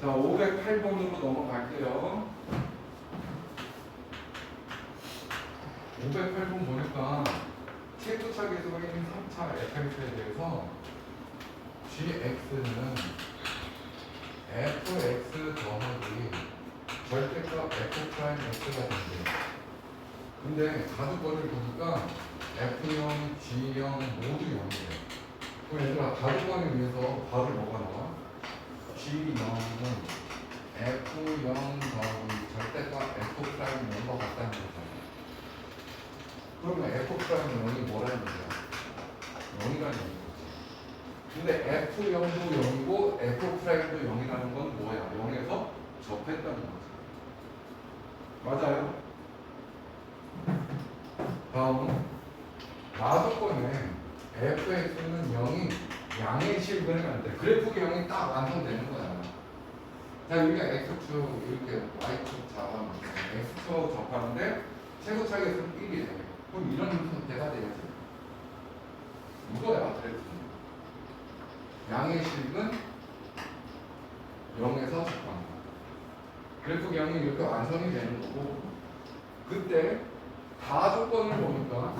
자, 508번으로 넘어갈게요. 508번 보니까 최고차 계속에 있는 3차 fx에 대해서 gx는 fx 더하기 절대값 f'x가 된대요. 근데 가주권을 보니까 F0, G0 모두 0이에요. 그럼 얘들아 가주권을 위해서 바로 뭐가 나와? G0은 F0 더하기 절대값 F'0과 같다는 거잖아. 그러면 F'0이 뭐라는 거야? 0이라는 얘기지. 근데 F0도 0이고 F'도 0이라는 건 뭐야? 0에서 접했다는 거지. 맞아요? 다음 가주권에 fx는 0이 양의 식을 그리면 안 돼. 그래프가 0이 딱 완성되는 거야. 자, 여기가 x축 이렇게 y축 잡아놓으면 x축 접하는데 최고차계수는 1이래. 그럼 이런 형태가 돼야지. 이거야 그래프는. 양의 식은 0에서 접한다. 그래프가 0이 이렇게 완성이 되는 거고, 그때 가주권을 보니까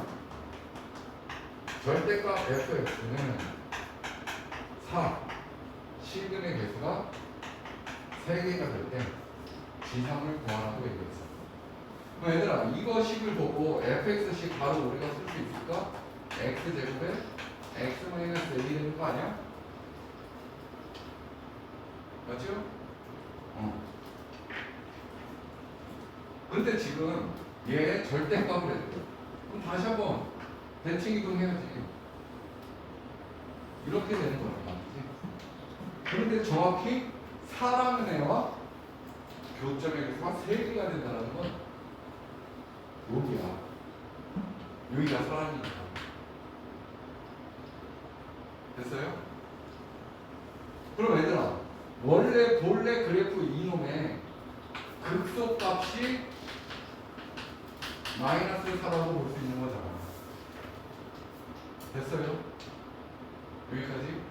절대값 fx는 4, 시근의 개수가 3개가 될 때 지상을 구하라고 얘기했어. 그럼 얘들아 이거 식을 보고 fx식 바로 우리가 쓸 수 있을까? x제곱에 x-a 되는 거 아니야? 맞죠? 근데 지금 얘 절대값을 했대. 그럼 다시 한번 대칭 이동해야지. 이렇게 되는 거란 말이지. 그런데 정확히 사라는 애와 교점의 개수가 3개가 된다는 건 여기야. 여기가 사라니까. 됐어요? 그럼 얘들아 본래 그래프 이놈의 극소값이 마이너스 4라고 볼 수 있는 거잖아. 됐어요? 여기까지?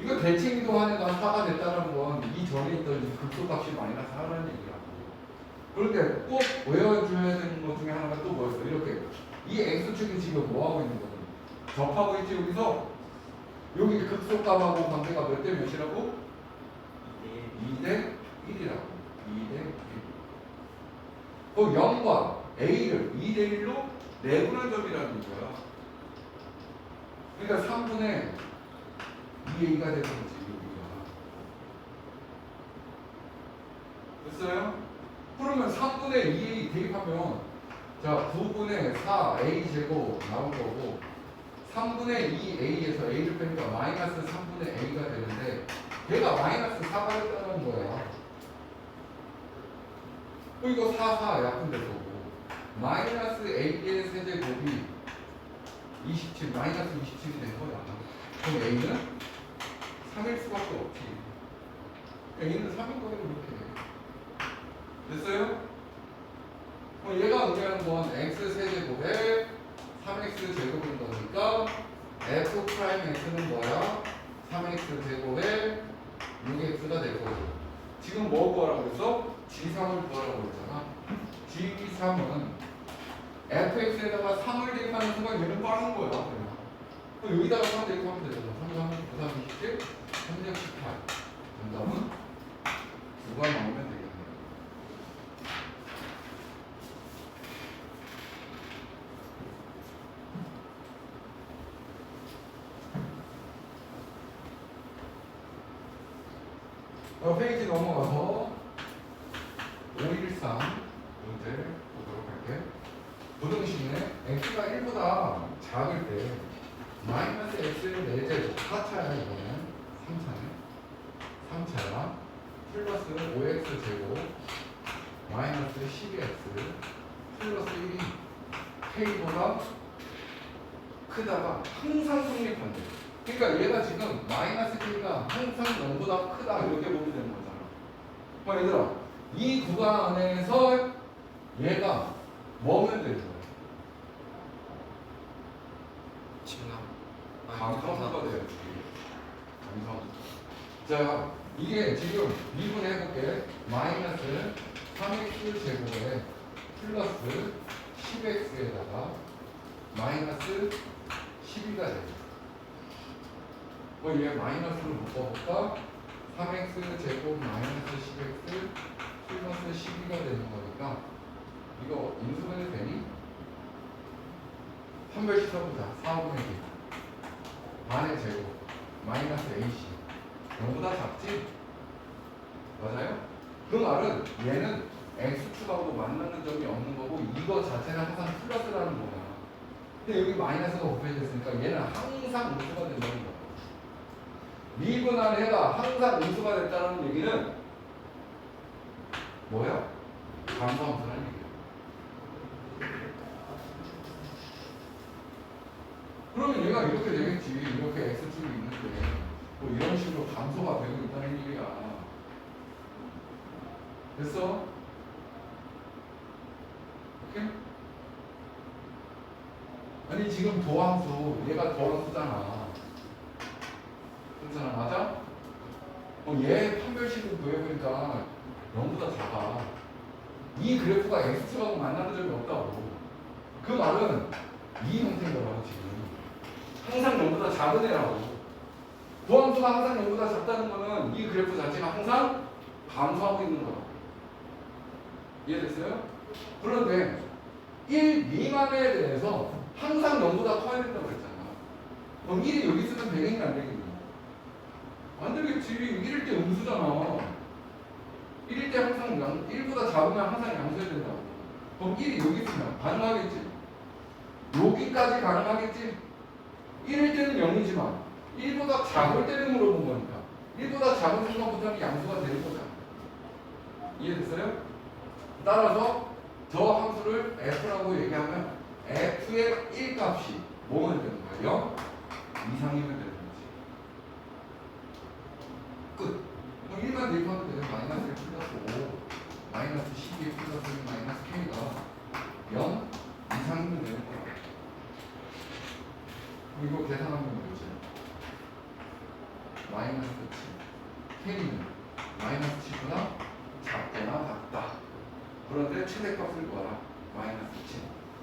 이거 대칭 이동하는 건 4가 됐다는 건 이전에 있던 이 극소값이 마이너스 4라는 얘기라고. 그런데 꼭 외워줘야 되는 것 중에 하나가 또 뭐였어? 이렇게 이 x축이 지금 뭐 하고 있는 거든? 접하고 있지. 여기서 여기 극소값하고 관계가 몇 대 몇이라고? 2대 1이라고. 2대 1. 그 0과 a를 2대 1로 내분할 점이라는 거야. 그러니까 3분의 2a가 되는 거지. 여기가. 됐어요? 그러면 3분의 2a 대입하면 자 9분의 4a 제곱 나온 거고 3분의 2a에서 a를 빼니까 마이너스 3분의 a가 되는데 얘가 마이너스 4가 됐다는 거야. 이거 4 약분될 거고 마이너스 a의 세제곱이 27 마이너스 27이 된 거야. 그럼 a는 3일 수밖에 없지. a는 3일 거리로 이렇게 돼. 됐어요? 그럼 얘가 의미하는 건 x 세제곱에 3x 제곱인 거니까 f 프라임 x는 뭐야? 3x 제곱에 6x가 될 거고. 지금 뭐 구하라고 그랬어? G3을 구하라고 그랬잖아. G3은 fx에다가 3을 대입하는 순간 얘는 빠른 거야. 그럼 여기다가 3 대입하면 되잖아. 3, 3, 9, 3, 27, 3, 6, 18. 정답은 9가 나오면 되겠네. 페이지 넘어가서 513 문제 보도록 할게. 부등식에 x가 1보다 작을 때 마이너스 x를 4제곱 4차야 이거는 3차야 플러스 5x 제곱 마이너스 12x 플러스 1이 k보다 크다가 항상 성립한대. 그러니까 얘가 지금 마이너스 k가 항상 0보다 크다 이렇게 보면 되는 거잖아. 그럼 얘들아 이 구간 안에서 얘가 뭐면 되는 거야? 증감. 감성수가 돼야지. 감성. 자 이게 지금 미분해볼게. 마이너스 3x 제곱에 플러스 10x에다가 마이너스 12가 되죠. 얘 마이너스를 묶어볼까? 3x 제곱 마이너스 10x 플러스 12가 되는 거니까 이거 인수분해 되니? 판별식 써보자. 4분의 1 반의 제곱 마이너스 ac 0보다 작지? 맞아요? 그 말은 얘는 x축하고 만나는 점이 없는 거고 이거 자체는 항상 플러스라는 거야. 근데 여기 마이너스가 곱해졌으니까 얘는 항상 음수가 된다는 거야. 미분한 해가 항상 음수가 됐다는 얘기는 뭐야? 감소함수라는 얘기야. 그러면 얘가 이렇게 되겠지. 이렇게 x축이 있는데 뭐 이런 식으로 감소가 되고 있다는 얘기야. 됐어? 오케이? 아니 지금 도함수 얘가 도함수잖아. 그렇잖아. 맞아? 얘 판별식을 구해보니까 0보다 작아. 이 그래프가 x축하고 만나는 점이 없다고. 그 말은 이 형태인 거라고 지금. 항상 0보다 작은 애라고. 도함수가 항상 0보다 작다는 거는 이 그래프 자체가 항상 감소하고 있는 거라고. 이해됐어요? 그런데 1 미만에 대해서 항상 0보다 커야 된다고 그랬잖아. 그럼 1이 여기 있으면 되겠니 안 되겠니? 안 되겠지. 1일 때 음수잖아. 1일 때 항상 1보다 작으면 항상 양수해야 된다고. 그럼 1이 여기 있으면 가능하겠지. 여기까지 가능하겠지. 1일 때는 0이지만 1보다 작을 때는 물어본 거니까 1보다 작은 순간부터는 양수가 되는 거잖아. 이해됐어요? 따라서 저 함수를 f라고 얘기하면 f의 1값이 뭐가 되는 거야? 0 이상이면 되는 거지. 끝. 그럼 1만 대입하면 되는 마이너스 1 플러스 5 마이너스 12 플러스 1 마이너스 k가 0 이상이면 되는 거야. 이거 계산하면 뭐지? 마이너스 7 k는 마이너스 7보다 작거나 같다. 그런데 최대값을 구하라. 마이너스 7.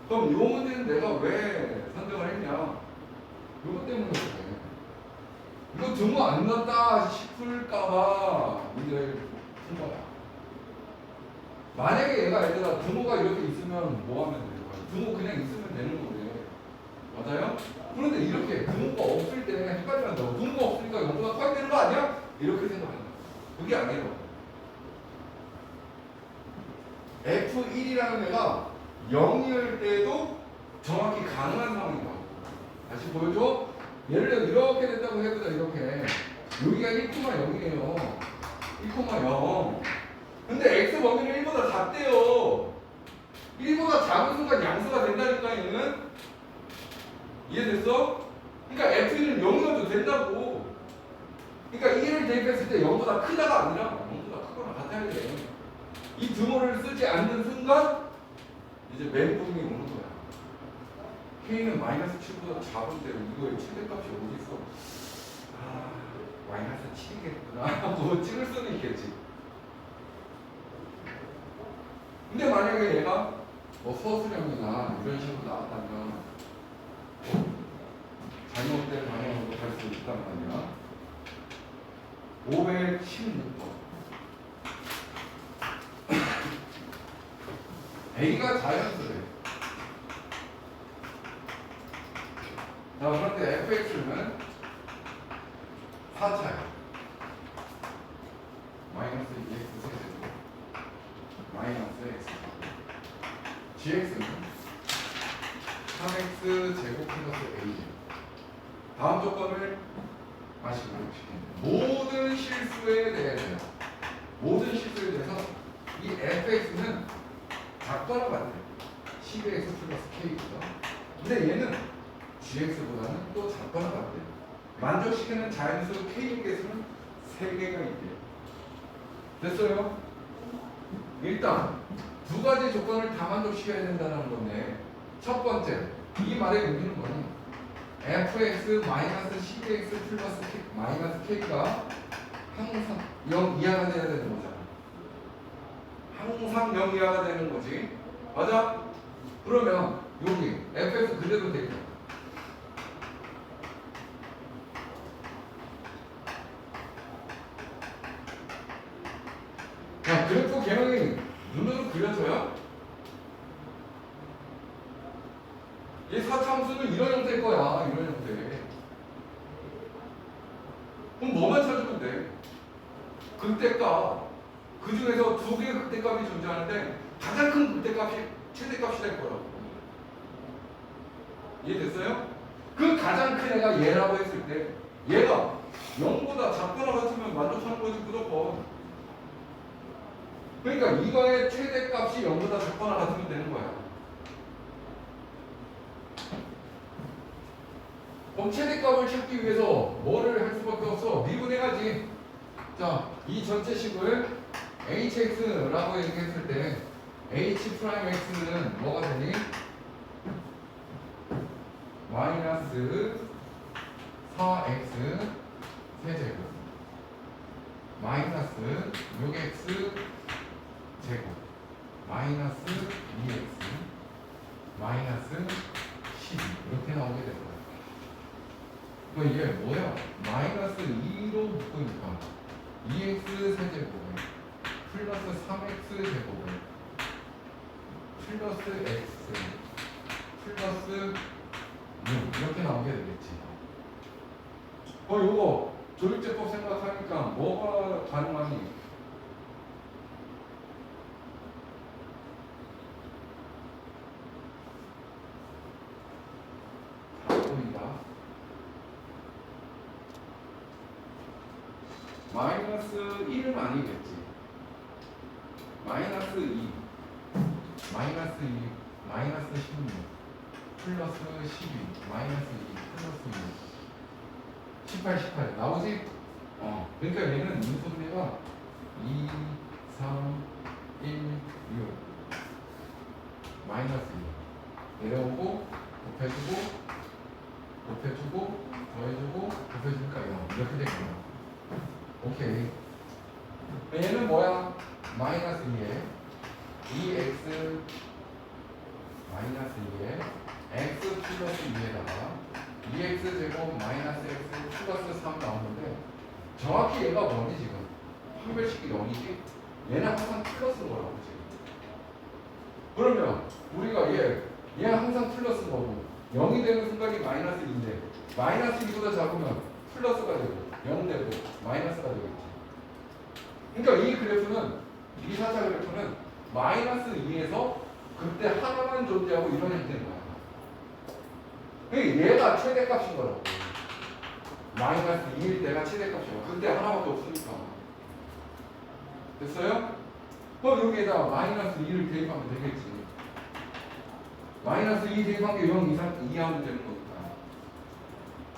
그럼 요 문제는 내가 왜 선정을 했냐? 이것 때문에 그래. 이거 등호 안 넣었다 싶을까봐 문제를 푼 거야. 만약에 얘가 얘들아 등호가 이렇게 있으면 뭐 하면 되는 거야? 등호 그냥 있으면 되는 거래. 맞아요? 그런데 이렇게 등호가 없을 때 헷갈린다고. 등호가 없으니까 0보다 커야 되는 거 아니야? 이렇게 생각한다. 그게 아니에요. F1이라는 애가 0일 때도 정확히 가능한 상황이라고. 다시 보여줘. 예를 들어 이렇게 된다고 해보자. 이렇게 여기가 1,0이에요 1,0. 근데 x 범위는 1보다 작대요. 1보다 작은 순간 양수가 된다니까 얘는. 이해됐어? 그러니까 F1은 0이어도 된다고. 그러니까 1을 대입했을 때 0보다 크다가 아니라 0보다 크거나 같아야 돼. 이 등호를 쓰지 않는 순간 이제 멘붕이 오는 거야. K는 마이너스 7보다 작은데 이거의 최대값이 어디 있어? 아, 마이너스 7이겠구나. 뭐 찍을 수는 있겠지. 근데 만약에 얘가 뭐 서술형이나 이런 식으로 나왔다면 잘못된 방향으로 갈 수 있단 말이야. 516번. A가 자연수래. 자, 그런데 fx는 4차야. 마이너스 2x 세제곱 마이너스 x gx는 3x 제곱 플러스 a. 다음 조건을 다시 보여줄게요. 모든 실수에 대해서 이 fx는 작거나 같아요. 12x 플러스 k보다. 근데 얘는 gx보다는 또 작거나 같아요. 만족시키는 자연수 k의 개수는 3개가 있대요. 됐어요? 일단 두 가지 조건을 다 만족시켜야 된다는 건데, 첫 번째, 이 말의 의미는 뭐니? fx 마이너스 12x 플러스 k, 마이너스 k가 항상 0 이하가 돼야 되는 거잖아. 항상 0 이하가 되는 거지. 맞아? 그러면 여기 fx 그대로 되겠다. 야, 그래프 개형이 눈으로 그려져요? 이 사차함수는 이런 형태일 거야. 이런 형태. 그럼 뭐만 찾으면 돼? 극대값. 그 중에서 두 개의 극대값이 존재하는데 가장 큰 극대값이 최대값이 될 거라고. 이해됐어요? 그 가장 큰 애가 얘라고 했을 때 얘가 0보다 작거나 같으면 만족하는 거지 무조건. 그러니까 이거의 최대값이 0보다 작거나 같으면 되는 거야. 그럼 최대값을 찾기 위해서 뭐를 할 수밖에 없어? 미분해가지. 자, 이 전체식을 hx라고 얘기했을 때 h'x는 뭐가 되니? 마이너스 4x 세제곱 마이너스 6x 제곱 마이너스 2x 마이너스 12 이렇게 나오게 될 거야. 그럼 이게 뭐야? 마이너스 2로 묶으니까 2x 세제곱에 플러스 3x 제곱에 플러스 x 플러스 6 이렇게 나오게 되겠지. 요거 조립제법 생각하니까 뭐가 가능하니? 마이너스 1은 아니겠지. 마이너스 2, 마이너스 2, 마이너스 16, 플러스 12, 마이너스 2, 플러스 6, 18, 18 나오지? 그러니까 얘는 인수분해가 2, 3, 1, 6 마이너스 2 내려오고 곱해주고 곱해주고 더해주고 곱해주니까 0 이렇게 되겠구나. 오케이. 얘는 뭐야? 마이너스 2에 2x 마이너스 2에 x 플러스 2에다가 2x 제곱 마이너스 x 플러스 3 나오는데 정확히 얘가 뭐니 지금? 판별식이 0이지? 얘는 항상 플러스인 거라고 지금. 그러면 우리가 얘는 항상 플러스인 거고 0이 되는 순간이 마이너스 2인데 마이너스 2보다 작으면 플러스가 되고 0 되고 마이너스가 되겠지. 그러니까 이 그래프는 이 사차 그래프는 마이너스 2에서 그때 하나만 존재하고 이런 형태인 거야. 그러니까 얘가 최대값인 거라고. 마이너스 2일 때가 최대값이야. 그때 하나밖에 없으니까. 됐어요? 그럼 여기에다 마이너스 2를 대입하면 되겠지. 마이너스 2 대입한 게 0 이상 이하면 되는 거니까.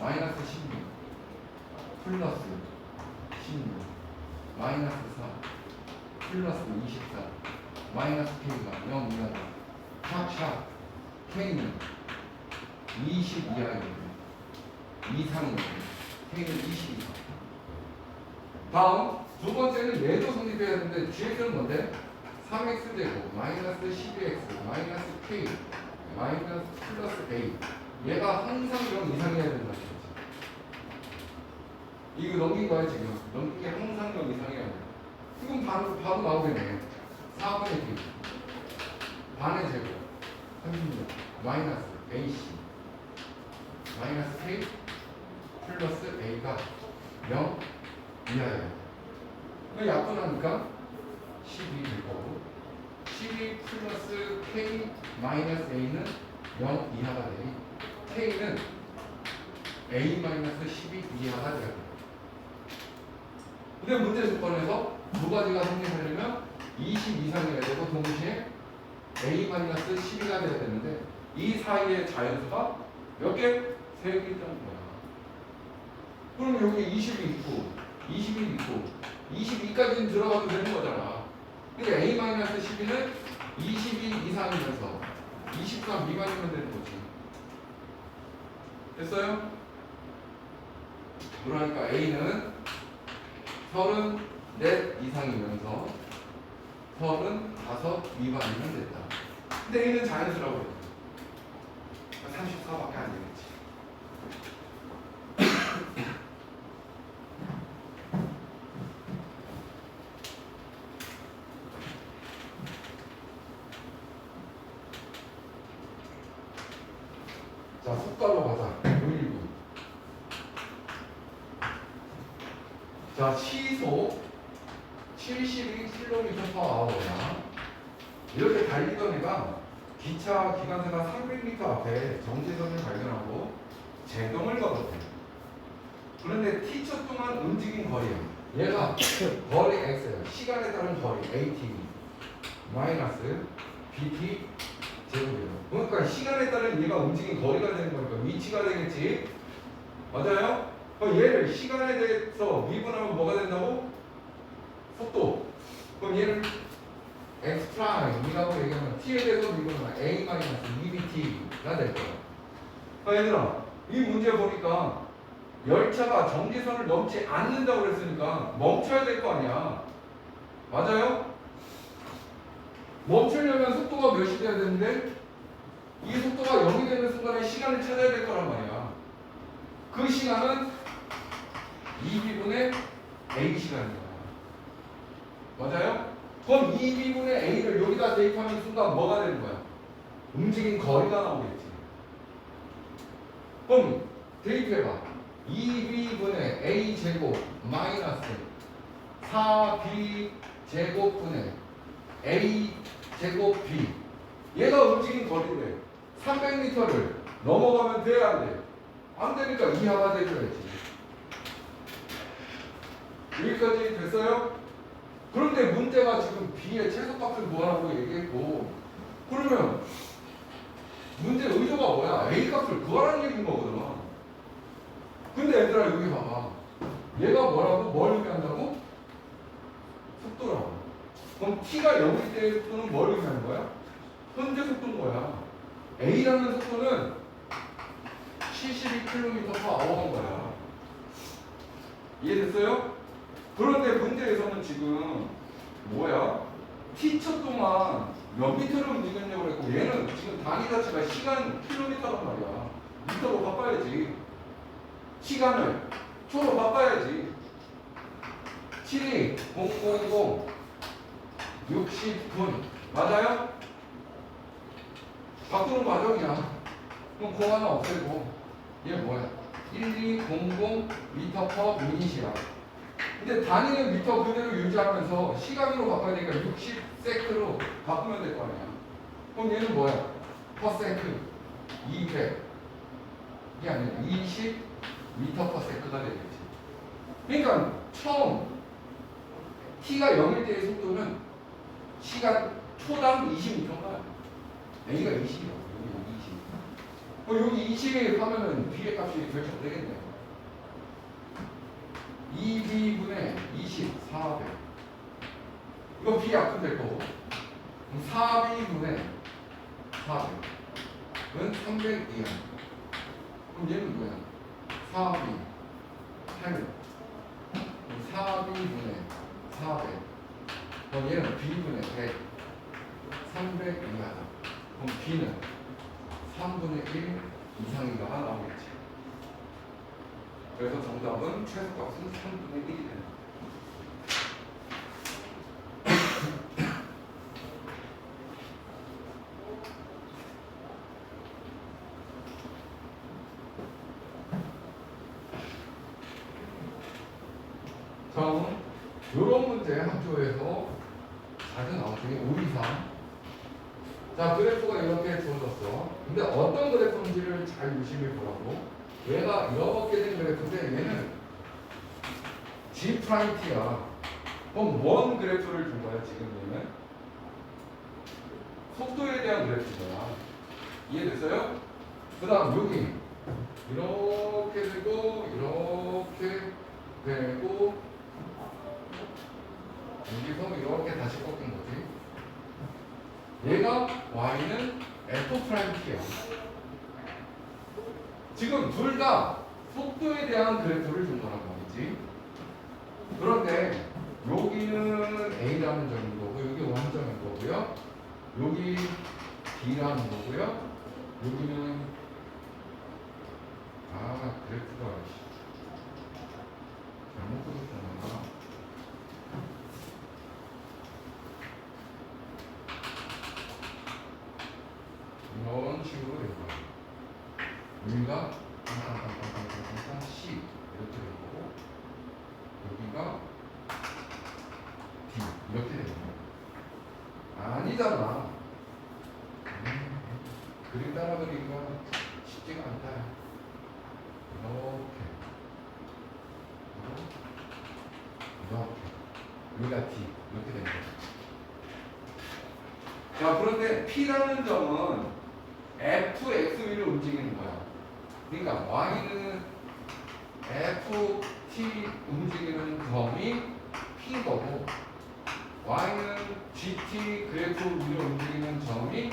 마이너스 16 플러스 16 마이너스 4 플러스 24 마이너스 K가 0 이하다. 샵샵 K는 20 이하이거든. 이상이거든. K는 20 이상. 다음 두 번째는 얘도 성립해야 되는데 GX는 뭔데? 3x 제곱 마이너스 12x 마이너스 K 마이너스 플러스 A 얘가 항상 0 이상이어야 된다. 이거 넘긴 거야 지금. 넘긴 게 항상 0 이상이어야 돼. 지금 바로 나오겠네. 4분의 K 반의 제곱 36 마이너스 AC 마이너스 K 플러스 A가 0 이하예요. 약분하니까 12 될 거고 12 플러스 K 마이너스 A는 0 이하가 되니 K는 A 마이너스 12 이하가 돼야 돼요. 근데 문제 조건에서 두 가지가 성립하려면 20 이상이어야 되고 동시에 A 마이너스 12가 돼야 되는데 이 사이의 자연수가 몇 개? 3개 있다는 거야. 그럼 여기 20이 있고 20이 있고 22까지는 들어가도 되는 거잖아. 근데 A 마이너스 12는 22 이상이면서 23 미만이면 되는 거지. 됐어요? 그러니까 A는 34 넷 이상이면서 35 미만이면 됐다. 근데 A는 자연수라고 그랬어. 34밖에 안 되겠지. 자, 속가로 가자. 119. 자, 시속 72km/h야. 이렇게 달리던 애가 기차 기관차가 300m 앞에 정지선을 발견하고 제동을 걸었대. 그런데 t초 동안 움직인 거리야. 얘가 거리 x야. 시간에 따른 거리 at 마이너스 bt 제곱이에요. 그러니까 시간에 따른 얘가 움직인 거리가 되는 거니까 위치가 되겠지. 맞아요? 그럼 얘를 시간에 대해서 미분하면 뭐가 된다고? 속도. 그럼 얘를 x 프라임이라고 얘기하면 t에 대해서 미분하면 a 마이너스 2bt가 될 거야. 얘들아, 이 문제 보니까 열차가 정지선을 넘지 않는다고 그랬으니까 멈춰야 될 거 아니야. 맞아요? 멈추려면 속도가 몇이 돼야 되는데 이 속도가 0이 되는 순간에 시간을 찾아야 될 거란 말이야. 그 시간은 2b분의 a 시간이야. 맞아요? 그럼 2b분의 a를 여기다 대입하는 순간 뭐가 되는 거야? 움직인 거리가 나오겠지. 그럼 대입해봐. 2b분의 a 제곱 마이너스 4b 제곱분의 a 제곱 b. 얘가 움직인 거리인데 300m를 넘어가면 돼, 안 돼? 안 되니까 이하가 돼줘야지. 여기까지 됐어요? 그런데 문제가 지금 b의 최소값을 구하라고 얘기했고, 그러면 문제 의도가 뭐야? a 값을 구하라는 얘기인 거거든. 근데 얘들아, 여기 봐봐. 얘가 뭐라고? 뭘 의미한다고? 속도라고. 그럼 t가 0일 때의 속도는 뭘 의미하는 거야? 현재 속도인 거야. a라는 속도는 72km/h인 거야. 이해됐어요? 그런데 문제에서는 지금 뭐야? t초 동안 몇 미터를 움직였냐고 그랬고, 얘는 지금 단위 자체가 시간 킬로미터란 말이야. 미터로 바꿔야지. 시간을 초로 바꿔야지. 72 000 60분. 맞아요? 바꾸는 과정이야. 그럼 공 하나 없애고 얘 뭐야? 1200 미터 퍼 미닛이야. 근데 단위는 미터 그대로 유지하면서 시간으로 바꿔야 되니까 60세크로 바꾸면 될 거 아니야. 그럼 얘는 뭐야? 퍼세크 200 이게 아니라 20 미터 퍼 세크가 되겠지. 그러니까 처음 t가 0일 때의 속도는 시간 초당 20m인가? a가 20이야. 여기 20 하면은 b의 값이 결정되겠네. 2b분의 20, 400. 이거 b 약분 될 거고. 4b분의 400은 300 이하. 그럼 얘는 뭐야? 4b, 800. 4b분의 400. 그럼 얘는 b분의 100. 300 이하다. 그럼 b는 3분의 1 이상인가 나오겠지. 그래서 정답은 최소값은 3분의 1이 된다. 자, 이런 문제 학교에서 자주 나오는 5, 2, 3. 자, 그래프가 이렇게 주어졌어. 근데 어떤 그래프인지를 잘 유심히 보라고. 얘가 이렇게 된 그래프인데 얘는 G 프라임 T야. 그럼 원 그래프를 준 거야, 지금 얘는. 속도에 대한 그래프인 거야. 이해됐어요? 그 다음 여기 이렇게 되고 이렇게 되고 여기서 이렇게 다시 꺾인 거지. 얘가 y는 f''t야. 지금 둘 다 속도에 대한 그래프를 준 거란 말이지. 그런데 여기 A라는 점인 거고 여기 원점인 거고요. 여기 B라는 거고요. 여기는 그래프가 잘못 그렸구나. 이런 식으로 된 거예요. 여기가 C 이렇게 된 거고 여기가 D 이렇게 된 거예요. 아니잖아. 그림 따라 그리기가 쉽지가 않다. 이렇게 여기가 D 이렇게 된 거예요. 자, 그런데 P라는 점은 fx 위를 움직이는 거야. 그러니까 y는 ft 움직이는 점이 P인 거고 y는 gt 그래프 위를 움직이는 점이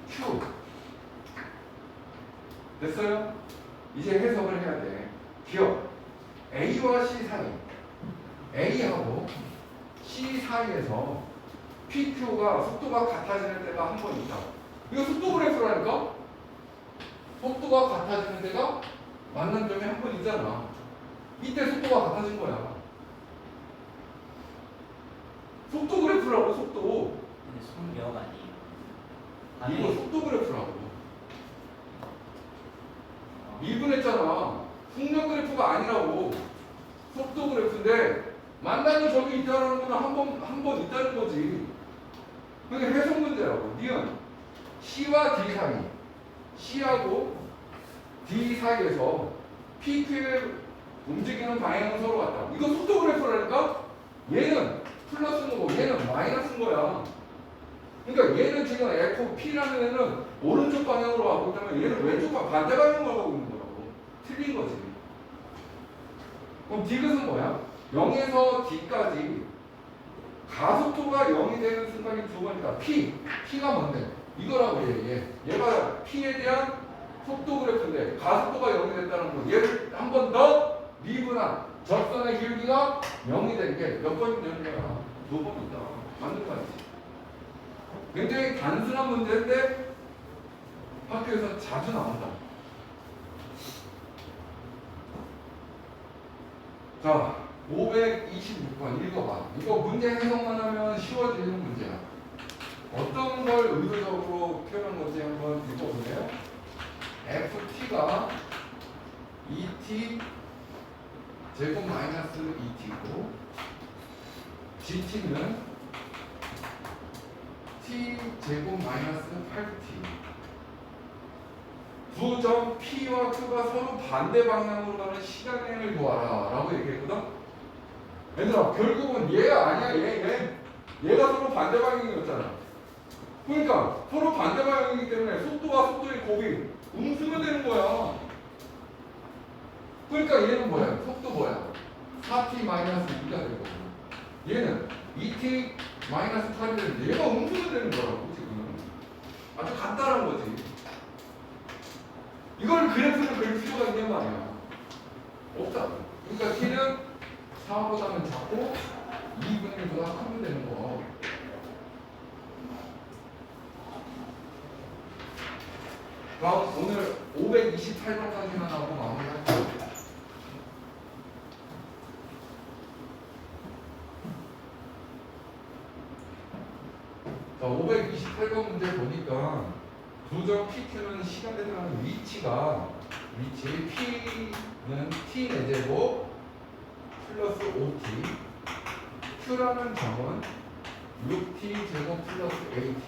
Q. 됐어요? 이제 해석을 해야 돼. 기억. A와 C 사이. A하고 C 사이에서 PQ가 속도가 같아지는 데가 한 번 있다. 이거 속도 그래프라니까? 속도가 같아지는 데가 만난 점이 한 번 있잖아. 이때 속도가 같아진 거야. 속도 그래프라고, 속도. 근데 속력 아니에요. 이거 속도 그래프라고. 미분했잖아. 속력 그래프가 아니라고. 속도 그래프인데 만나는 점이 있다는 건 한 번 있다는 거지. 그게 해석 문제라고. 니은 C와 D 사이, C하고 D 사이에서 PQ의 움직이는 방향은 서로 같다. 이거 속도 그래프라니까? 얘는 플러스인 거고 얘는 마이너스인 거야. 그러니까 얘는 지금 FP라는 애는 오른쪽 방향으로 가고 있다면 얘는 왼쪽 반대 방향으로 가고 있는 거라고. 틀린 거지. 그럼 디귿은 뭐야? 0에서 D까지 가속도가 0이 되는 순간이 두 번이다. P가 뭔데? 이거라고 얘가 P에 대한 속도 그래프인데 가속도가 0이 됐다는 거. 얘를 한 번 더 미분한 접선의 길기가 0이 된 게 몇 번이 되는 거야? 두 번 있다. 맞는 거 아니지? 굉장히 단순한 문제인데 학교에서 자주 나온다. 자, 526번 읽어봐. 이거 문제 해석만 하면 쉬워지는 문제야. 어떤 걸 의도적으로 표현한 건지 한번 읽어보세요. FT가 2t 제곱 마이너스 2t고 GT는 t 제곱 마이너스 8t. 두 점 P와 Q가 서로 반대 방향으로 가는 시간행을 구하라 라고 얘기했거든. 얘들아, 결국은 얘가 아니야. 얘가 서로 반대 방향이었잖아. 그러니까 서로 반대 방향이기 때문에 속도와 속도의 곱이 음수가 되는 거야. 그러니까 얘는 뭐야? 속도 뭐야? 4t 마이너스 2가 되고 얘는 2t 마이너스 8이 되는데 얘가 음수가 되는 거라고 지금. 아주 간단한 거지. 이걸 그래프를 그릴 필요가 있는 거 아니야? 없다. 그러니까 t는 4보다는 작고 2분의 1보다 크면 되는 거. 그럼 오늘 528번까지만 하고 마무리할게요. 자, 528번 문제 보니까 두 점 PQ는 시간에 들어가는 위치 P는 T 4제곱 플러스 5T Q라는 점은 6T 제곱 플러스 8T.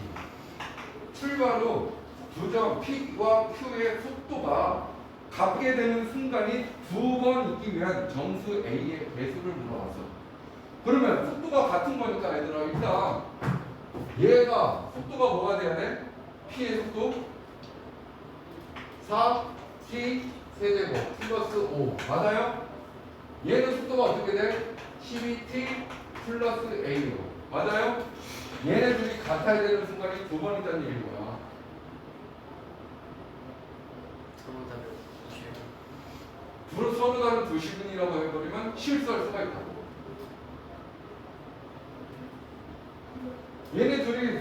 출발로 두 점 P와 Q의 속도가 같게 되는 순간이 두 번 있기 위한 정수 A의 배수를 물어봤어. 그러면 속도가 같은 거니까 얘들아 일단 얘가 속도가 뭐가 돼야 돼? P의 속도 4T 세제곱 플러스 5 맞아요? 얘는 속도가 어떻게 돼? 12T 플러스 A로 맞아요? 얘네 둘이 같아야 되는 순간이 두 번 있다는 얘기인 거야. 서로 다른 두 시분이라고 해버리면 실수할 수가 있다고. 얘네 둘이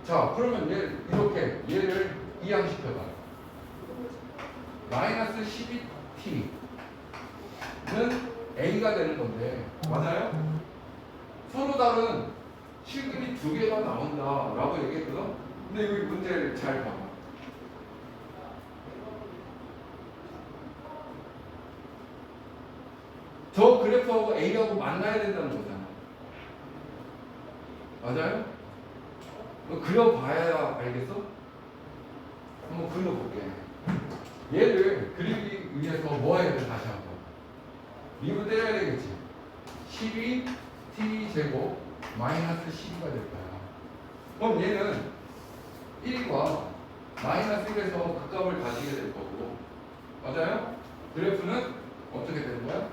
자 그러면 얘 이렇게 얘를 이항시켜봐. 마이너스 12t는 a가 되는 건데 맞아요? 서로 다른 실근이 두 개가 나온다라고 얘기했거든. 근데 여기 문제를 잘 봐봐. 저 그래프하고 A하고 만나야 된다는 거잖아. 맞아요? 그려봐야 알겠어? 한번 그려볼게. 얘를 그리기 위해서 뭐 해야 돼? 다시 한번. 미분 때려야 되겠지. 12t 제곱 마이너스 12가 될 거야. 그럼 얘는 1과 마이너스 1에서 극값을 가지게 될 거고. 맞아요? 그래프는 어떻게 되는 거야?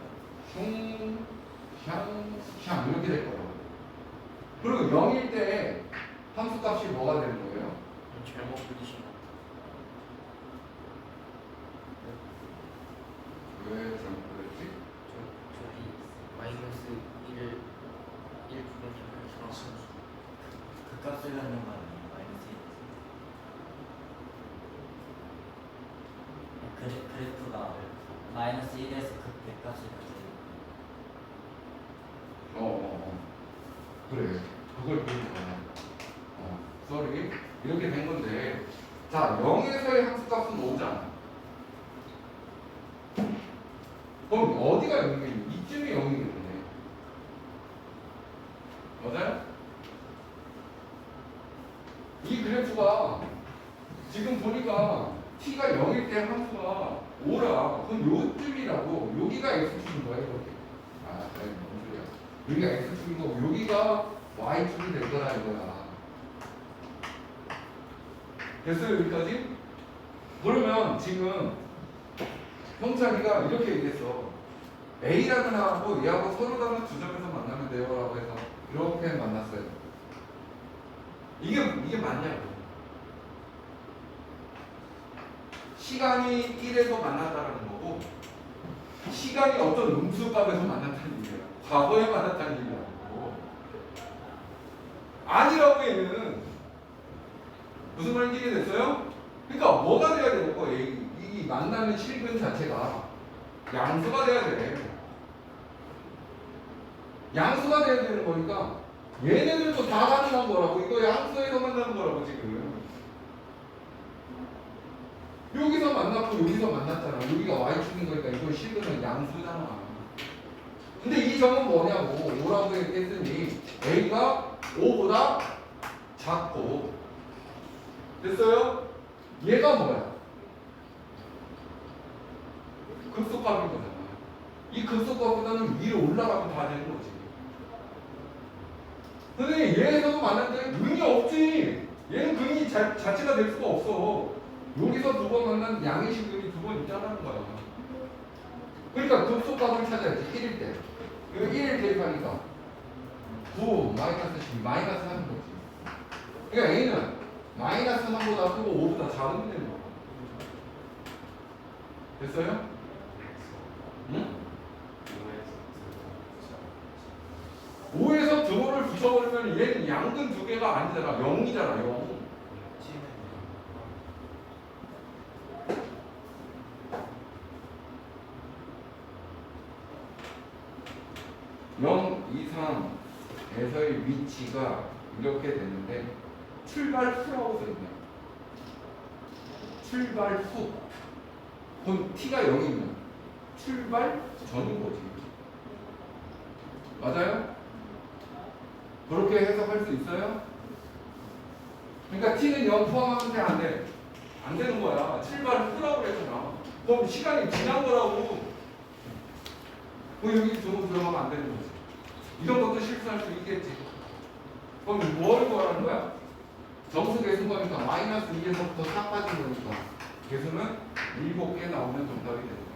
샹 이렇게 될 거라고. 그리고 0일 때 함수값이 뭐가 되는 거예요? 잘못 부딪힌 거. 왜 잘못 그랬지? 저기 마이너스 1 부분이 그 값을 갖는 거 아니에요? 마이너스 1. 그래프가 마이너스 1에서 극대값을 가져요. 그래. 그걸 보는 거야. sorry. 이렇게 된 건데. 자, 0에서의 함수값은 오잖아. 그럼 어디가 0이겠니? 이쯤이 0이겠네. 맞아요? 이 그래프가 지금 보니까 t가 0일 때 함수가 5라. 그럼 요쯤이라고. 여기가 x축인 거야, 이렇게. 뭔 소리야. 여기가 x축이고 여기가 y축이 될 거라 이거야. 됐어요, 여기까지? 그러면 지금 형찬이가 이렇게 얘기했어. A라는 애하고 얘하고 서로 다른 두 점에서 만나면 돼요 라고 해서 이렇게 만났어요. 이게 맞냐고. 시간이 1에서 만났다는 거고 시간이 어떤 음수값에서 만났다는 얘기야. 과거에 만났다는 얘기라고. 아니라고 얘는 무슨 말인지 이해됐어요? 그러니까 뭐가 돼야 되는 거야? 이 만나는 실근 자체가 양수가 돼야 돼. 양수가 돼야 되는 거니까 얘네들도 다 가능한 거라고. 이거 양수에서 만나는 거라고 지금. 여기서 만났고 여기서 만났잖아. 여기가 y축인 거니까 이거 실근은 양수잖아. 근데 이 점은 뭐냐고. 5라고 했더니 a가 5보다 작고. 됐어요? 얘가 뭐야? 급속값인 거잖아. 이 급속값보다는 위로 올라가면 다 되는 거지. 근데 얘에서도 만났는데 근이 없지. 얘는 근이 자체가 될 수가 없어. 여기서 두 번 만난 양의 실근이 두 번 있다는 거야. 그러니까 급속값을 찾아야지. 1일 때. 이거 1일 대입하니까 9 마이너스 10 마이너스 하는 거지. 그러니까 A는 마이너스 3보다 크고 5보다 작으면 되는 거야. 됐어요? 응? 5에서 등호를 붙여버리면 얘는 양근 두 개가 아니잖아. 0이잖아. 0. 영 이상에서의 위치가 이렇게 되는데 출발 후라고 써있네. 출발 후. 그럼 t가 0이면 출발 전인 거지. 맞아요? 그렇게 해석할 수 있어요? 그러니까 t는 0 포함하면 돼, 안 돼? 안 되는 거야. 출발 후라고 그랬잖아. 그럼 시간이 지난 거라고. 그럼 여기 들어가면 안 되는 거지. 이런 것도 실수할 수 있겠지. 그럼 뭘 구하라는 거야? 정수 계수 거니까 마이너스 2에서부터 4까지 거니까 계수는 7개 나오면 정답이 되는 거야.